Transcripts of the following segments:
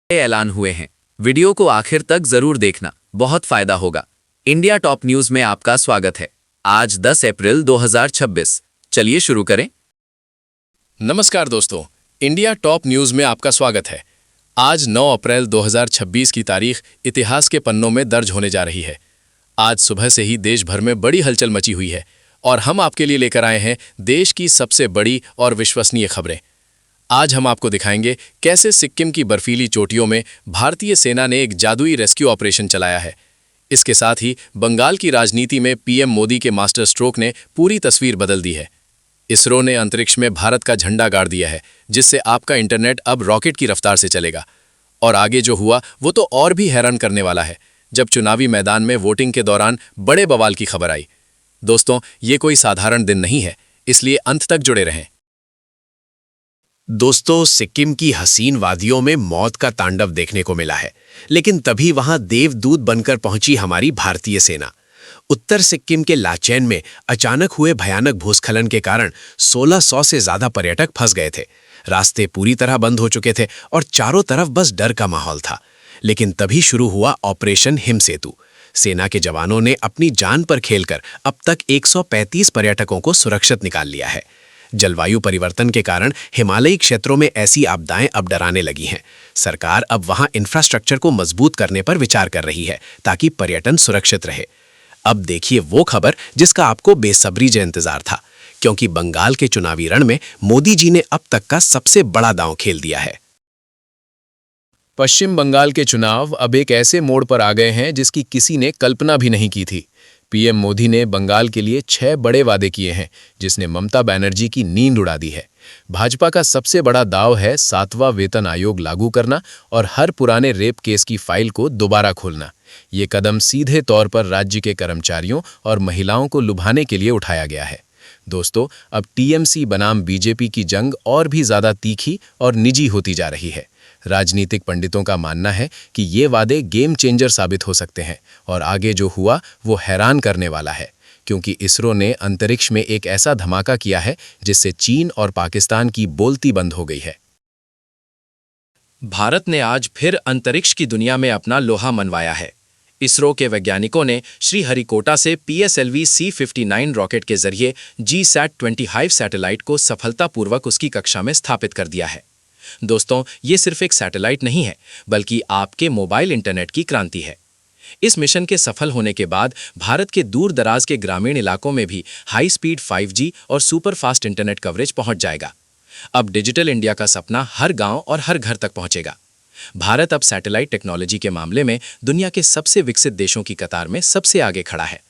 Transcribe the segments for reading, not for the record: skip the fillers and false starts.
ऐलान हुए हैं। वीडियो को आखिर तक जरूर देखना, बहुत फायदा होगा। इंडिया टॉप न्यूज में आपका स्वागत है। आज 10 अप्रैल 2026। चलिए शुरू करें। नमस्कार दोस्तों, इंडिया टॉप न्यूज में आपका स्वागत है। आज 9 अप्रैल 2026 की तारीख इतिहास के पन्नों में दर्ज होने जा रही है। आज सुबह से ही देश भर में बड़ी हलचल मची हुई है और हम आपके लिए लेकर आए हैं देश की सबसे बड़ी और विश्वसनीय खबरें। आज हम आपको दिखाएंगे कैसे सिक्किम की बर्फीली चोटियों में भारतीय सेना ने एक जादुई रेस्क्यू ऑपरेशन चलाया है। इसके साथ ही बंगाल की राजनीति में पीएम मोदी के मास्टर स्ट्रोक ने पूरी तस्वीर बदल दी है। इसरो ने अंतरिक्ष में भारत का झंडा गाड़ दिया है, जिससे आपका इंटरनेट अब रॉकेट की रफ्तार से चलेगा। और आगे जो हुआ वो तो और भी हैरान करने वाला है, जब चुनावी मैदान में वोटिंग के दौरान बड़े बवाल की खबर आई। दोस्तों, ये कोई साधारण दिन नहीं है, इसलिए अंत तक जुड़े रहें। दोस्तों, सिक्किम की हसीन वादियों में मौत का तांडव देखने को मिला है, लेकिन तभी वहां देवदूत बनकर पहुंची हमारी भारतीय सेना। उत्तर सिक्किम के लाचेन में अचानक हुए भयानक भूस्खलन के कारण 1600 से ज्यादा पर्यटक फंस गए थे। रास्ते पूरी तरह बंद हो चुके थे और चारों तरफ बस डर का माहौल था। लेकिन तभी शुरू हुआ ऑपरेशन हिमसेतु। सेना के जवानों ने अपनी जान पर खेलकर अब तक 135 पर्यटकों को सुरक्षित निकाल लिया है। जलवायु परिवर्तन के कारण हिमालयी क्षेत्रों में ऐसी आपदाएं अब डराने लगी हैं। सरकार अब वहां इंफ्रास्ट्रक्चर को मजबूत करने पर विचार कर रही है, ताकि पर्यटन सुरक्षित रहे। अब देखिए वो खबर जिसका आपको बेसब्री से इंतजार था, क्योंकि बंगाल के चुनावी रण में मोदी जी ने अब तक का सबसे बड़ा दांव खेल दिया है। पश्चिम बंगाल के चुनाव अब एक ऐसे मोड़ पर आ गए हैं जिसकी किसी ने कल्पना भी नहीं की थी। पीएम मोदी ने बंगाल के लिए 6 बड़े वादे किए हैं, जिसने ममता बनर्जी की नींद उड़ा दी है। भाजपा का सबसे बड़ा दाव है 7वां वेतन आयोग लागू करना और हर पुराने रेप केस की फाइल को दोबारा खोलना। ये कदम सीधे तौर पर राज्य के कर्मचारियों और महिलाओं को लुभाने के लिए उठाया गया है। दोस्तों, अब टीएमसी बनाम बीजेपी की जंग और भी ज्यादा तीखी और निजी होती जा रही है। राजनीतिक पंडितों का मानना है कि ये वादे गेम चेंजर साबित हो सकते हैं और आगे जो हुआ वो हैरान करने वाला है, क्योंकि इसरो ने अंतरिक्ष में एक ऐसा धमाका किया है जिससे चीन और पाकिस्तान की बोलती बंद हो गई है। भारत ने आज फिर अंतरिक्ष की दुनिया में अपना लोहा मनवाया है। इसरो के वैज्ञानिकों ने श्रीहरिकोटा से PSLV C-59 रॉकेट के जरिए GSAT-25 सैटेलाइट को सफलतापूर्वक उसकी कक्षा में स्थापित कर दिया है। दोस्तों, ये सिर्फ एक सैटेलाइट नहीं है, बल्कि आपके मोबाइल इंटरनेट की क्रांति है। इस मिशन के सफल होने के बाद भारत के दूर दराज के ग्रामीण इलाकों में भी हाई स्पीड 5G और सुपर फास्ट इंटरनेट कवरेज पहुंच जाएगा। अब डिजिटल इंडिया का सपना हर गांव और हर घर तक पहुंचेगा। भारत अब सैटेलाइट टेक्नोलॉजी के मामले में दुनिया के सबसे विकसित देशों की कतार में सबसे आगे खड़ा है।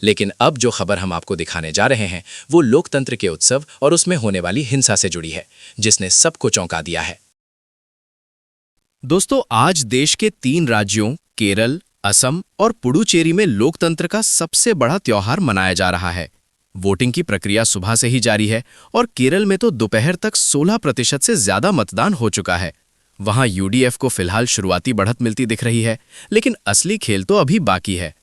लेकिन अब जो खबर हम आपको दिखाने जा रहे हैं वो लोकतंत्र के उत्सव और उसमें होने वाली हिंसा से जुड़ी है, जिसने सबको चौंका दिया है। दोस्तों, आज देश के 3 राज्यों केरल, असम और पुडुचेरी में लोकतंत्र का सबसे बड़ा त्योहार मनाया जा रहा है। वोटिंग की प्रक्रिया सुबह से ही जारी है और केरल में तो दोपहर तक 16% से ज्यादा मतदान हो चुका है। वहां यूडीएफ को फिलहाल शुरुआती बढ़त मिलती दिख रही है, लेकिन असली खेल तो अभी बाकी है।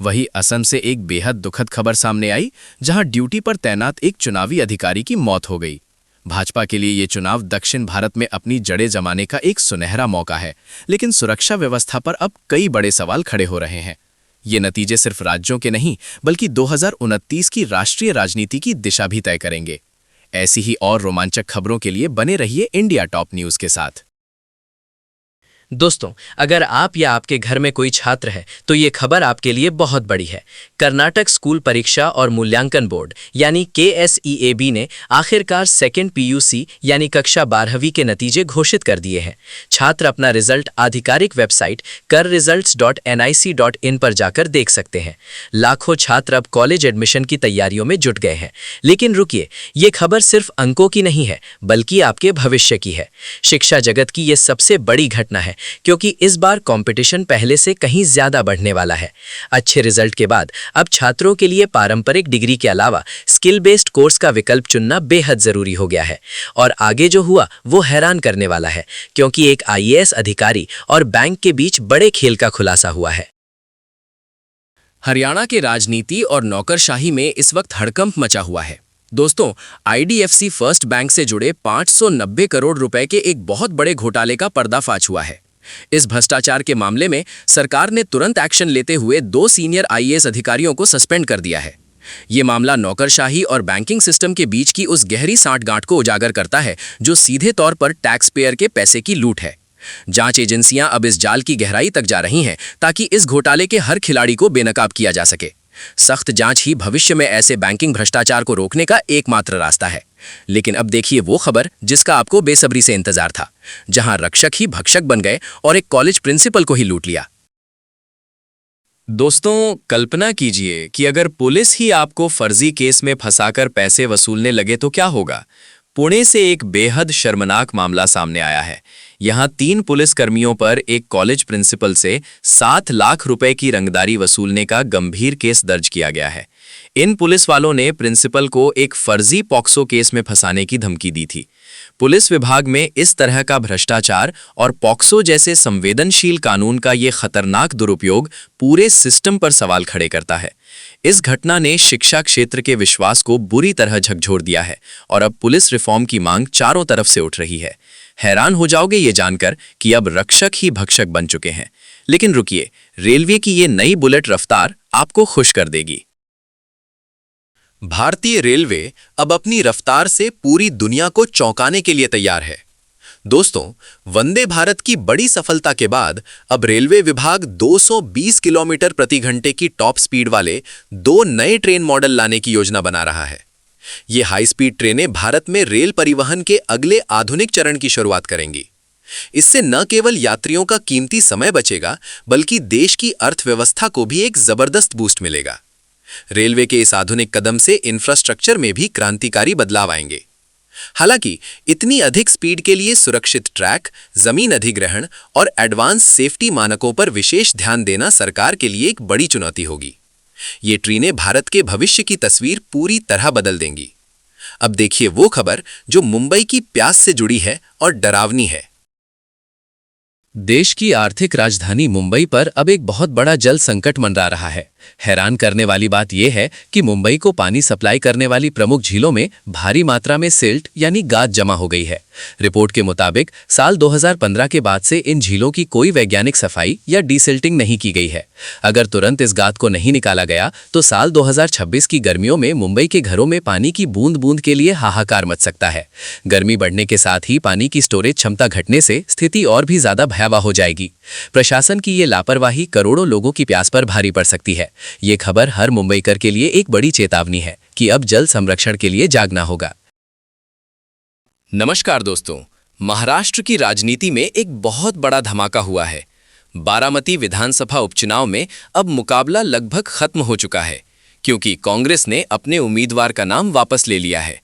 वहीं असम से एक बेहद दुखद खबर सामने आई, जहां ड्यूटी पर तैनात एक चुनावी अधिकारी की मौत हो गई। भाजपा के लिए ये चुनाव दक्षिण भारत में अपनी जड़ें जमाने का एक सुनहरा मौका है, लेकिन सुरक्षा व्यवस्था पर अब कई बड़े सवाल खड़े हो रहे हैं। ये नतीजे सिर्फ राज्यों के नहीं, बल्कि 2029 की राष्ट्रीय राजनीति की दिशा भी तय करेंगे। ऐसी ही और रोमांचक खबरों के लिए बने रहिए इंडिया टॉप न्यूज के साथ। दोस्तों, अगर आप या आपके घर में कोई छात्र है तो ये खबर आपके लिए बहुत बड़ी है। कर्नाटक स्कूल परीक्षा और मूल्यांकन बोर्ड यानी KSEAB ने आखिरकार सेकेंड PUC यानी कक्षा 12वीं के नतीजे घोषित कर दिए हैं। छात्र अपना रिजल्ट आधिकारिक वेबसाइट karresults.nic.in पर जाकर देख सकते हैं। लाखों छात्र अब कॉलेज एडमिशन की तैयारियों में जुट गए हैं। लेकिन रुकिए, ये खबर सिर्फ अंकों की नहीं है, बल्कि आपके भविष्य की है। शिक्षा जगत की ये सबसे बड़ी घटना है, क्योंकि इस बार कंपटीशन पहले से कहीं ज्यादा बढ़ने वाला है। अच्छे रिजल्ट के बाद अब छात्रों के लिए पारंपरिक डिग्री के अलावा स्किल बेस्ड कोर्स का विकल्प चुनना बेहद जरूरी हो गया है। और आगे जो हुआ वो हैरान करने वाला है, क्योंकि एक IAS अधिकारी और बैंक के बीच बड़े खेल का खुलासा हुआ है। हरियाणा के राजनीति और नौकरशाही में इस वक्त हड़कंप मचा हुआ है। दोस्तों, IDFC फर्स्ट बैंक से जुड़े 590 करोड़ रुपए के एक बहुत बड़े घोटाले का पर्दाफाश हुआ है। इस भ्रष्टाचार के मामले में सरकार ने तुरंत एक्शन लेते हुए 2 सीनियर आईएएस अधिकारियों को सस्पेंड कर दिया है। ये मामला नौकरशाही और बैंकिंग सिस्टम के बीच की उस गहरी सांठगांठ को उजागर करता है जो सीधे तौर पर टैक्स पेयर के पैसे की लूट है। जांच एजेंसियां अब इस जाल की गहराई तक जा रही हैं ताकि इस घोटाले के हर खिलाड़ी को बेनकाब किया जा सके। सख्त जांच ही भविष्य में ऐसे बैंकिंग भ्रष्टाचार को रोकने का एकमात्र रास्ता है। लेकिन अब देखिए वो खबर जिसका आपको बेसब्री से इंतजार था, जहां रक्षक ही भक्षक बन गए और एक कॉलेज प्रिंसिपल को ही लूट लिया। दोस्तों, कल्पना कीजिए कि अगर पुलिस ही आपको फर्जी केस में फंसाकर पैसे वसूलने लगे तो क्या होगा। पुणे से एक बेहद शर्मनाक मामला सामने आया है। यहां 3 पुलिसकर्मियों पर एक कॉलेज प्रिंसिपल से 7 लाख रुपए की रंगदारी वसूलने का गंभीर केस दर्ज किया गया है। इन पुलिस वालों ने प्रिंसिपल को एक फर्जी पॉक्सो केस में फंसाने की धमकी दी थी। पुलिस विभाग में इस तरह का भ्रष्टाचार और पॉक्सो जैसे संवेदनशील कानून का ये खतरनाक दुरुपयोग पूरे सिस्टम पर सवाल खड़े करता है। इस घटना ने शिक्षा क्षेत्र के विश्वास को बुरी तरह झकझोर दिया है और अब पुलिस रिफॉर्म की मांग चारों तरफ से उठ रही है। हैरान हो जाओगे ये जानकर कि अब रक्षक ही भक्षक बन चुके हैं। लेकिन रुकिए, रेलवे की ये नई बुलेट रफ्तार आपको खुश कर देगी। भारतीय रेलवे अब अपनी रफ्तार से पूरी दुनिया को चौंकाने के लिए तैयार है। दोस्तों, वंदे भारत की बड़ी सफलता के बाद अब रेलवे विभाग 220 किलोमीटर प्रति घंटे की टॉप स्पीड वाले 2 नए ट्रेन मॉडल लाने की योजना बना रहा है। ये हाई स्पीड ट्रेनें भारत में रेल परिवहन के अगले आधुनिक चरण की शुरुआत करेंगी। इससे न केवल यात्रियों का कीमती समय बचेगा, बल्कि देश की अर्थव्यवस्था को भी एक जबरदस्त बूस्ट मिलेगा। रेलवे के इस आधुनिक कदम से इंफ्रास्ट्रक्चर में भी क्रांतिकारी बदलाव आएंगे। हालांकि इतनी अधिक स्पीड के लिए सुरक्षित ट्रैक, जमीन अधिग्रहण और एडवांस सेफ्टी मानकों पर विशेष ध्यान देना सरकार के लिए एक बड़ी चुनौती होगी। ये ट्रेनें भारत के भविष्य की तस्वीर पूरी तरह बदल देंगी। अब देखिए वो खबर जो मुंबई की प्यास से जुड़ी है और डरावनी है। देश की आर्थिक राजधानी मुंबई पर अब एक बहुत बड़ा जल संकट मंडरा रहा है। हैरान करने वाली बात यह है कि मुंबई को पानी सप्लाई करने वाली प्रमुख झीलों में भारी मात्रा में सिल्ट यानी गाद जमा हो गई है। रिपोर्ट के मुताबिक साल 2015 के बाद से इन झीलों की कोई वैज्ञानिक सफाई या डीसिल्टिंग नहीं की गई है। अगर तुरंत इस गाद को नहीं निकाला गया तो साल 2026 की गर्मियों में मुंबई के घरों में पानी की बूंद बूंद के लिए हाहाकार मच सकता है। गर्मी बढ़ने के साथ ही पानी की स्टोरेज क्षमता घटने से स्थिति और भी ज्यादा भयावह हो जाएगी। प्रशासन की ये लापरवाही करोड़ों लोगों की प्यास पर भारी पड़ सकती है। ये खबर हर मुंबईकर के लिए एक बड़ी चेतावनी है कि अब जल संरक्षण के लिए जागना होगा। नमस्कार दोस्तों, महाराष्ट्र की राजनीति में एक बहुत बड़ा धमाका हुआ है। बारामती विधानसभा उपचुनाव में अब मुकाबला लगभग खत्म हो चुका है, क्योंकि कांग्रेस ने अपने उम्मीदवार का नाम वापस ले लिया है।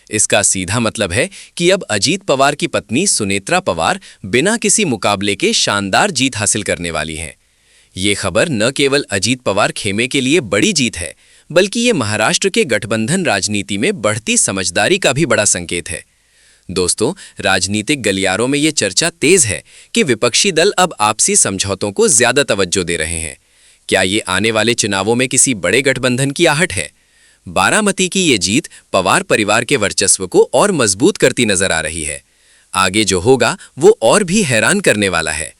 इसका सीधा मतलब है कि अब अजीत पवार की पत्नी सुनेत्रा पवार बिना किसी मुकाबले के शानदार जीत हासिल करने वाली हैं। ये खबर न केवल अजीत पवार खेमे के लिए बड़ी जीत है, बल्कि ये महाराष्ट्र के गठबंधन राजनीति में बढ़ती समझदारी का भी बड़ा संकेत है। दोस्तों, राजनीतिक गलियारों में ये चर्चा तेज है कि विपक्षी दल अब आपसी समझौतों को ज्यादा तवज्जो दे रहे हैं। क्या ये आने वाले चुनावों में किसी बड़े गठबंधन की आहट है? बारामती की ये जीत पवार परिवार के वर्चस्व को और मजबूत करती नजर आ रही है। आगे जो होगा वो और भी हैरान करने वाला है।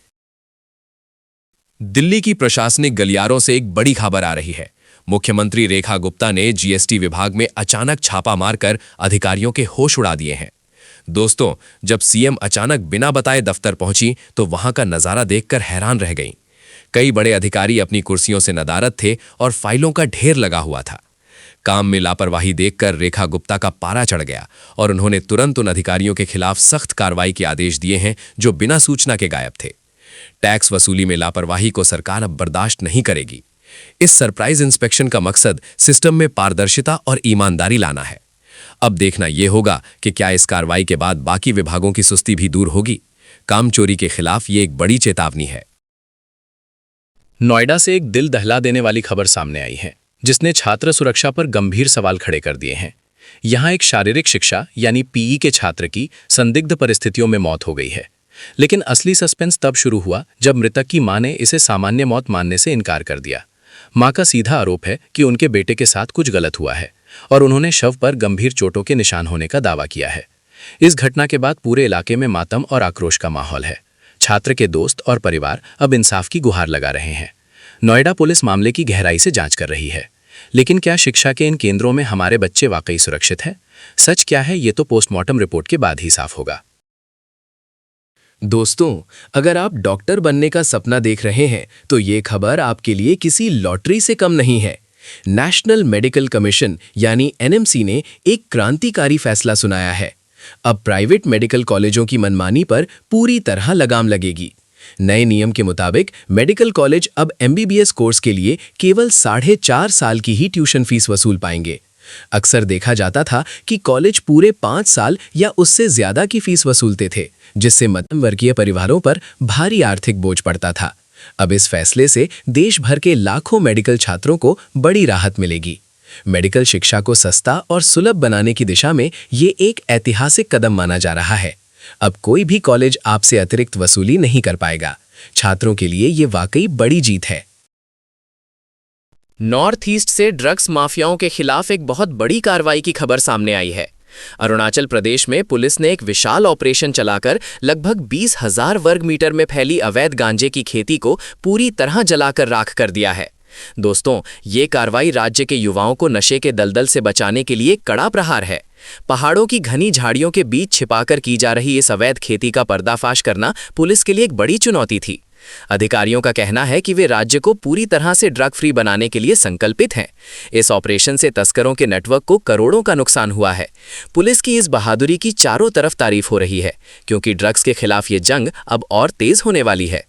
दिल्ली की प्रशासनिक गलियारों से एक बड़ी खबर आ रही है। मुख्यमंत्री रेखा गुप्ता ने जीएसटी विभाग में अचानक छापा मारकर अधिकारियों के होश उड़ा दिए हैं। दोस्तों, जब सीएम अचानक बिना बताए दफ्तर पहुंची तो वहां का नजारा देखकर हैरान रह गईं। कई बड़े अधिकारी अपनी कुर्सियों से नदारद थे और फाइलों का ढेर लगा हुआ था। काम में लापरवाही देखकर रेखा गुप्ता का पारा चढ़ गया और उन्होंने तुरंत उन अधिकारियों के खिलाफ सख्त कार्रवाई के आदेश दिए हैं जो बिना सूचना के गायब थे। टैक्स वसूली में लापरवाही को सरकार अब बर्दाश्त नहीं करेगी। इस सरप्राइज इंस्पेक्शन का मकसद सिस्टम में पारदर्शिता और ईमानदारी लाना है। अब देखना यह होगा कि क्या इस कार्रवाई के बाद बाकी विभागों की सुस्ती भी दूर होगी। काम चोरी के खिलाफ ये एक बड़ी चेतावनी है। नोएडा से एक दिल दहला देने वाली खबर सामने आई है, जिसने छात्र सुरक्षा पर गंभीर सवाल खड़े कर दिए हैं। यहां एक शारीरिक शिक्षा यानी पीई के छात्र की संदिग्ध परिस्थितियों में मौत हो गई है। लेकिन असली सस्पेंस तब शुरू हुआ जब मृतक की मां ने इसे सामान्य मौत मानने से इनकार कर दिया। मां का सीधा आरोप है कि उनके बेटे के साथ कुछ गलत हुआ है और उन्होंने शव पर गंभीर चोटों के निशान होने का दावा किया है। इस घटना के बाद पूरे इलाके में मातम और आक्रोश का माहौल है। छात्र के दोस्त और परिवार अब इंसाफ की गुहार लगा रहे हैं। नोएडा पुलिस मामले की गहराई से जांच कर रही है। लेकिन क्या शिक्षा के इन केंद्रों में हमारे बच्चे वाकई सुरक्षित हैं? सच क्या है, ये तो पोस्टमार्टम रिपोर्ट के बाद ही साफ होगा। दोस्तों, अगर आप डॉक्टर बनने का सपना देख रहे हैं तो ये खबर आपके लिए किसी लॉटरी से कम नहीं है। नेशनल मेडिकल कमीशन यानी एनएमसी ने एक क्रांतिकारी फैसला सुनाया है। अब प्राइवेट मेडिकल कॉलेजों की मनमानी पर पूरी तरह लगाम लगेगी। नए नियम के मुताबिक मेडिकल कॉलेज अब एमबीबीएस कोर्स के लिए केवल 4.5 साल की ही ट्यूशन फीस वसूल पाएंगे। अक्सर देखा जाता था कि कॉलेज पूरे 5 साल या उससे ज्यादा की फीस वसूलते थे, जिससे मध्यम वर्गीय परिवारों पर भारी आर्थिक बोझ पड़ता था। अब इस फैसले से देश भर के लाखों मेडिकल छात्रों को बड़ी राहत मिलेगी। मेडिकल शिक्षा को सस्ता और सुलभ बनाने की दिशा में ये एक ऐतिहासिक कदम माना जा रहा है। अब कोई भी कॉलेज आपसे अतिरिक्त वसूली नहीं कर पाएगा। छात्रों के लिए ये वाकई बड़ी जीत है। नॉर्थ ईस्ट से ड्रग्स माफियाओं के खिलाफ एक बहुत बड़ी कार्रवाई की खबर सामने आई है। अरुणाचल प्रदेश में पुलिस ने एक विशाल ऑपरेशन चलाकर लगभग 20,000 वर्ग मीटर में फैली अवैध गांजे की खेती को पूरी तरह जलाकर राख कर दिया है। दोस्तों, ये कार्रवाई राज्य के युवाओं को नशे के दलदल से बचाने के लिए कड़ा प्रहार है। पहाड़ों की घनी झाड़ियों के बीच छिपाकर की जा रही इस अवैध खेती का पर्दाफाश करना पुलिस के लिए एक बड़ी चुनौती थी। अधिकारियों का कहना है कि वे राज्य को पूरी तरह से ड्रग फ्री बनाने के लिए संकल्पित हैं। इस ऑपरेशन से तस्करों के नेटवर्क को करोड़ों का नुकसान हुआ है। पुलिस की इस बहादुरी की चारों तरफ तारीफ हो रही है, क्योंकि ड्रग्स के खिलाफ ये जंग अब और तेज होने वाली है।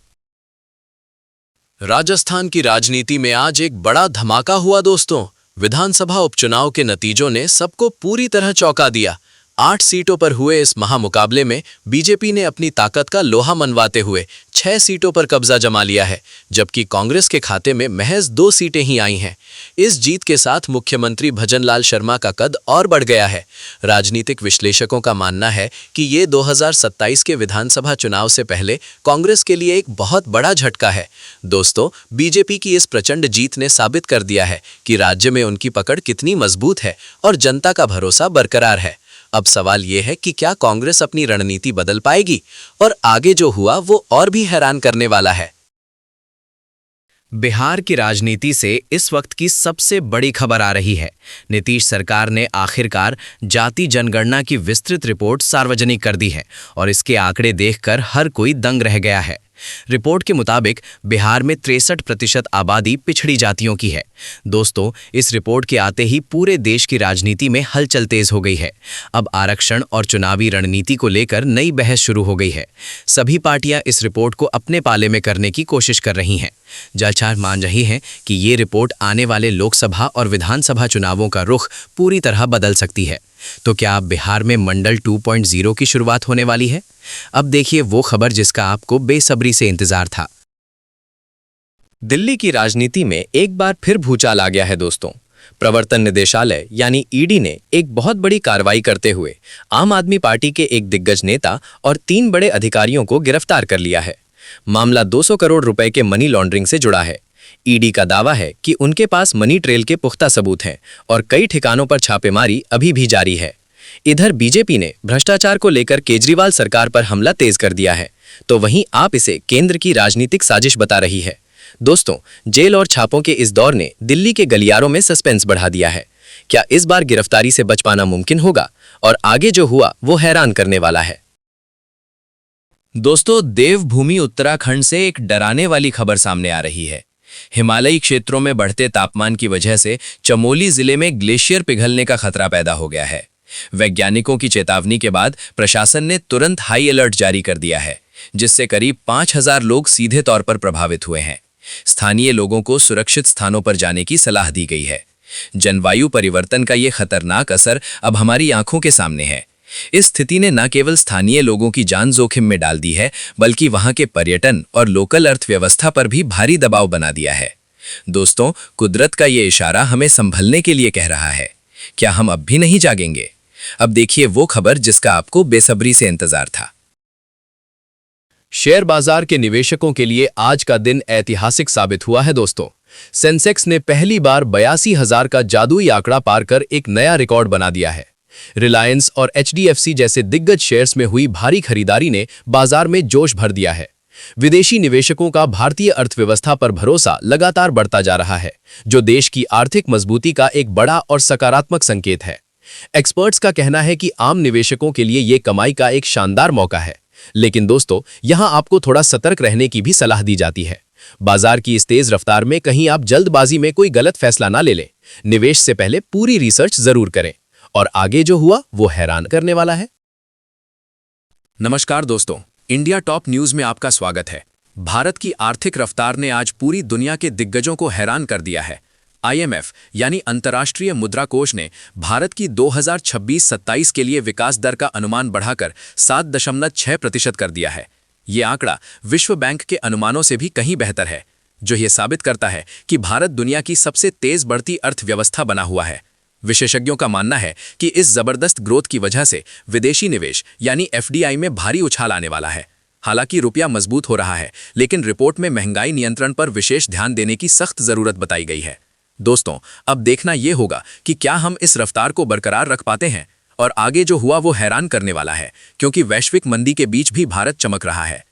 राजस्थान की राजनीति में आज एक बड़ा धमाका हुआ दोस्तों। विधानसभा उपचुनाव के नतीजों ने सबको पूरी तरह चौंका दिया। 8 सीटों पर हुए इस महामुकाबले में बीजेपी ने अपनी ताकत का लोहा मनवाते हुए 6 सीटों पर कब्जा जमा लिया है, जबकि कांग्रेस के खाते में महज 2 सीटें ही आई हैं। इस जीत के साथ मुख्यमंत्री भजनलाल शर्मा का कद और बढ़ गया है। राजनीतिक विश्लेषकों का मानना है कि ये 2027 के विधानसभा चुनाव से पहले कांग्रेस के लिए एक बहुत बड़ा झटका है। दोस्तों, बीजेपी की इस प्रचंड जीत ने साबित कर दिया है कि राज्य में उनकी पकड़ कितनी मजबूत है और जनता का भरोसा बरकरार है। अब सवाल यह है कि क्या कांग्रेस अपनी रणनीति बदल पाएगी, और आगे जो हुआ वो और भी हैरान करने वाला है। बिहार की राजनीति से इस वक्त की सबसे बड़ी खबर आ रही है। नीतीश सरकार ने आखिरकार जाति जनगणना की विस्तृत रिपोर्ट सार्वजनिक कर दी है और इसके आंकड़े देखकर हर कोई दंग रह गया है। रिपोर्ट के मुताबिक बिहार में 63% आबादी पिछड़ी जातियों की है। दोस्तों, इस रिपोर्ट के आते ही पूरे देश की राजनीति में हलचल तेज हो गई है। अब आरक्षण और चुनावी रणनीति को लेकर नई बहस शुरू हो गई है। सभी पार्टियां इस रिपोर्ट को अपने पाले में करने की कोशिश कर रही हैं। जांच मान रही है कि ये रिपोर्ट आने वाले लोकसभा और विधानसभा चुनावों का रुख पूरी तरह बदल सकती है। तो क्या अब बिहार में मंडल 2.0 की शुरुआत होने वाली है? अब देखिए वो खबर जिसका आपको बेसब्री से इंतजार था। दिल्ली की राजनीति में एक बार फिर भूचाल आ गया है दोस्तों। प्रवर्तन निदेशालय यानी ईडी ने एक बहुत बड़ी कार्रवाई करते हुए आम आदमी पार्टी के एक दिग्गज नेता और 3 बड़े अधिकारियों को गिरफ्तार कर लिया है। मामला 200 करोड़ रुपए के मनी लॉन्ड्रिंग से जुड़ा है। ईडी का दावा है कि उनके पास मनी ट्रेल के पुख्ता सबूत हैं और कई ठिकानों पर छापेमारी अभी भी जारी है। इधर बीजेपी ने भ्रष्टाचार को लेकर केजरीवाल सरकार पर हमला तेज कर दिया है, तो वहीं आप इसे केंद्र की राजनीतिक साजिश बता रही है। दोस्तों, जेल और छापों के इस दौर ने दिल्ली के गलियारों में सस्पेंस बढ़ा दिया है। क्या इस बार गिरफ्तारी से बच पाना मुमकिन होगा, और आगे जो हुआ वो हैरान करने वाला है। दोस्तों, देवभूमि उत्तराखंड से एक डराने वाली खबर सामने आ रही है। हिमालयी क्षेत्रों में बढ़ते तापमान की वजह से चमोली जिले में ग्लेशियर पिघलने का खतरा पैदा हो गया है। वैज्ञानिकों की चेतावनी के बाद प्रशासन ने तुरंत हाई अलर्ट जारी कर दिया है, जिससे करीब 5,000 लोग सीधे तौर पर प्रभावित हुए हैं। स्थानीय लोगों को सुरक्षित स्थानों पर जाने की सलाह दी गई है। जलवायु परिवर्तन का ये खतरनाक असर अब हमारी आंखों के सामने है। इस स्थिति ने न केवल स्थानीय लोगों की जान जोखिम में डाल दी है, बल्कि वहां के पर्यटन और लोकल अर्थव्यवस्था पर भी भारी दबाव बना दिया है। दोस्तों, कुदरत का ये इशारा हमें संभलने के लिए कह रहा है। क्या हम अब भी नहीं जागेंगे? अब देखिए वो खबर जिसका आपको बेसब्री से इंतजार था। शेयर बाजार के निवेशकों के लिए आज का दिन ऐतिहासिक साबित हुआ है दोस्तों। सेंसेक्स ने पहली बार 82,000 का जादुई आंकड़ा पार कर एक नया रिकॉर्ड बना दिया है। रिलायंस और HDFC जैसे दिग्गज शेयर्स में हुई भारी खरीदारी ने बाजार में जोश भर दिया है। विदेशी निवेशकों का भारतीय अर्थव्यवस्था पर भरोसा लगातार बढ़ता जा रहा है, जो देश की आर्थिक मजबूती का एक बड़ा और सकारात्मक संकेत है। एक्सपर्ट्स का कहना है कि आम निवेशकों के लिए ये कमाई का एक शानदार मौका है। लेकिन दोस्तों, यहां आपको थोड़ा सतर्क रहने की भी सलाह दी जाती है। बाजार की इस तेज रफ्तार में कहीं आप जल्दबाजी में कोई गलत फैसला ना ले लें। निवेश से पहले पूरी रिसर्च जरूर करें, और आगे जो हुआ वो हैरान करने वाला है। नमस्कार दोस्तों, इंडिया टॉप न्यूज में आपका स्वागत है। भारत की आर्थिक रफ्तार ने आज पूरी दुनिया के दिग्गजों को हैरान कर दिया है। IMF यानी अंतर्राष्ट्रीय मुद्रा कोष ने भारत की 2026-27 के लिए विकास दर का अनुमान बढ़ाकर 7.6% कर दिया है। ये आंकड़ा विश्व बैंक के अनुमानों से भी कहीं बेहतर है, जो ये साबित करता है कि भारत दुनिया की सबसे तेज बढ़ती अर्थव्यवस्था बना हुआ है। विशेषज्ञों का मानना है कि इस जबरदस्त ग्रोथ की वजह से विदेशी निवेश यानी FDI में भारी उछाल आने वाला है। हालांकि रुपया मजबूत हो रहा है, लेकिन रिपोर्ट में महंगाई नियंत्रण पर विशेष ध्यान देने की सख्त जरूरत बताई गई है। दोस्तों, अब देखना यह होगा कि क्या हम इस रफ्तार को बरकरार रख पाते हैं, और आगे जो हुआ वो हैरान करने वाला है, क्योंकि वैश्विक मंदी के बीच भी भारत चमक रहा है।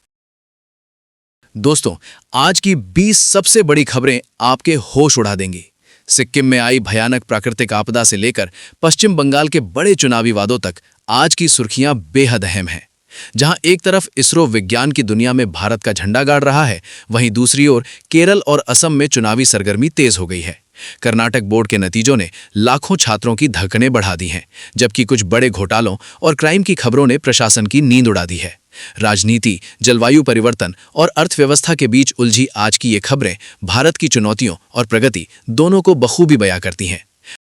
दोस्तों, आज की 20 सबसे बड़ी खबरें आपके होश उड़ा देंगी। सिक्किम में आई भयानक प्राकृतिक आपदा से लेकर पश्चिम बंगाल के बड़े चुनावी वादों तक आज की सुर्खियां बेहद अहम हैं। जहां एक तरफ इसरो विज्ञान की दुनिया में भारत का झंडा गाड़ रहा है, वहीं दूसरी ओर केरल और असम में चुनावी सरगर्मी तेज हो गई है। कर्नाटक बोर्ड के नतीजों ने लाखों छात्रों की धड़कनें बढ़ा दी हैं, जबकि कुछ बड़े घोटालों और क्राइम की खबरों ने प्रशासन की नींद उड़ा दी है। राजनीति, जलवायु परिवर्तन और अर्थव्यवस्था के बीच उलझी आज की ये खबरें भारत की चुनौतियों और प्रगति दोनों को बखूबी बयां करती हैं।